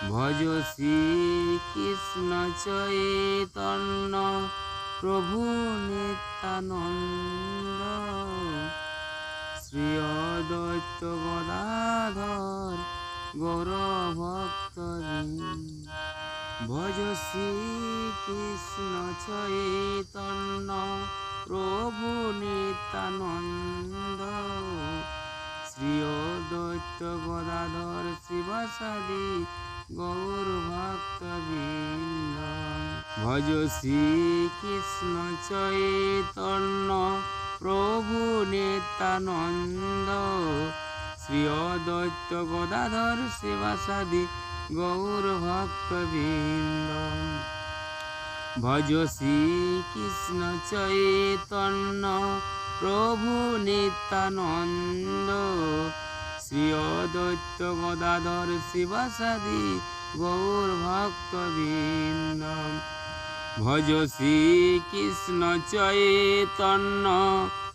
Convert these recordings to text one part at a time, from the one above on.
ভজ শ্রী কৃষ্ণ চৈতন্য প্রভু নিত্যানন্দ শ্রী অদ্বৈত গদাধর গৌর ভক্তবৃন্দ। ভজ শ্রী কৃষ্ণ চৈতন্য প্রভু নিত্যানন্দ শ্রী অদ্বৈত গদাধর শিবাসাদি গৌর ভক্তবৃন্দ। ভজ শ্রী কৃষ্ণ চৈতন্য প্রভু নিত্যানন্দ শ্রী অদ্বৈত গদাধর শিবাসাদি গৌর ভক্তবৃন্দ। ভজ শ্রী কৃষ্ণ চৈতন্য প্রভু নিত্যানন্দ শ্রী অদ্বৈত গদাধর শিবাসাদি গৌর ভক্তবৃন্দ। ভজ শ্রী কৃষ্ণ চৈতন্য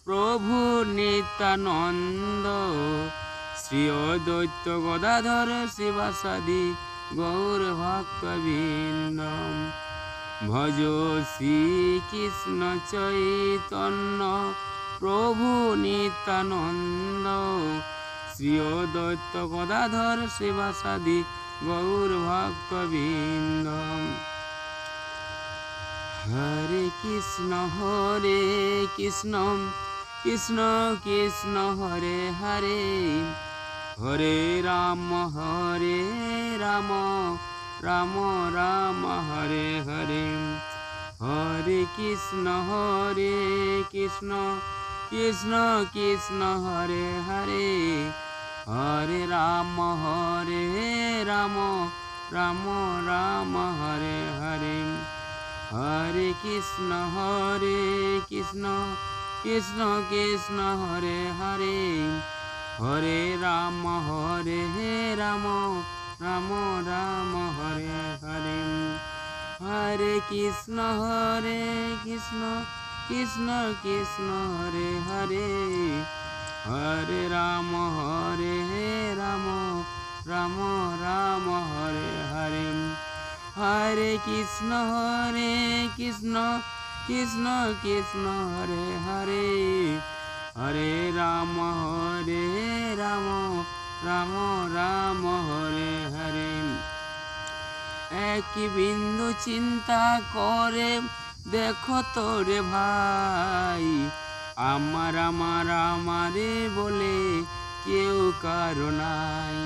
প্রভু নিত্যানন্দ শ্রী অদ্বৈত গদাধর শিবাসাদি গৌর ভক্তবৃন্দ। ভজ শ্রী কৃষ্ণ চৈতন্য প্রভু নিত্যানন্দ শ্রী অদ্বৈত গদাধর শিবাসাদি গৌর ভক্তবৃন্দ। হরে কৃষ্ণ কৃষ্ণ কৃষ্ণ হরে হরে, হরে রাম রাম রাম হরে হরে। হরে কৃষ্ণ কৃষ্ণ কৃষ্ণ হরে হরে, হরে রাম রাম রাম হরে হরে। হরে কৃষ্ণ কৃষ্ণ কৃষ্ণ হরে হরে, হরে রাম রাম রাম হরে হরে। হরে কৃষ্ণ কৃষ্ণ কৃষ্ণ হরে হরে, হরে রাম রাম রাম হরে হরে। হরে কৃষ্ণ কৃষ্ণ কৃষ্ণ হরে হরে, হরে রাম রাম হরে হরে। এক বিন্দু চিন্তা করে দেখো তোরে ভাই, আমারে বলে কেউ কারো নাই।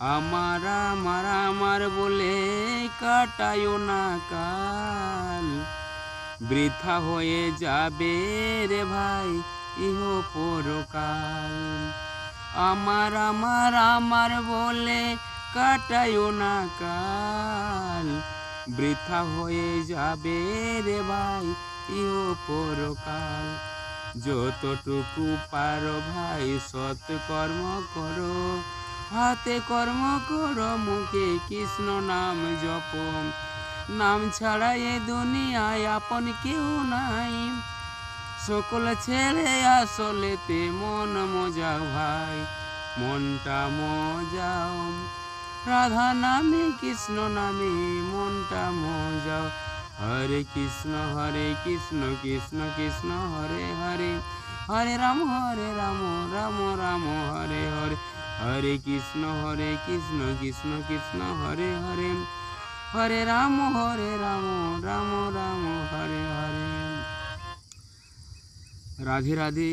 আমার বলে কাটায়ও না কাল, বৃথা হয়ে যাবে রে ভাই ইহ পরকাল। আমার বলে কাটায়ও না কাল, বৃথা হয়ে যাবে রে ভাই ইহ পরকাল। যতটুকু পারো ভাই সৎ কর্ম করো, হাতে কর্ম করো, মুখে কৃষ্ণ নাম জপ। নাম ছাড়া এ দুনিয়ায় আপন কেউ নাই, সকল ছেড়ে আসলেতে মন মজাও ভাই, মনটা মজাও। রাধা নামে কৃষ্ণ নামে মনটা মজাও। হরে কৃষ্ণ কৃষ্ণ কৃষ্ণ হরে হরে, হরে রাম রাম রাম হরে হরে। হরে কৃষ্ণ কৃষ্ণ কৃষ্ণ হরে হরে, হরে রাম রাম রাম হরে হরে। রাধে রাধে।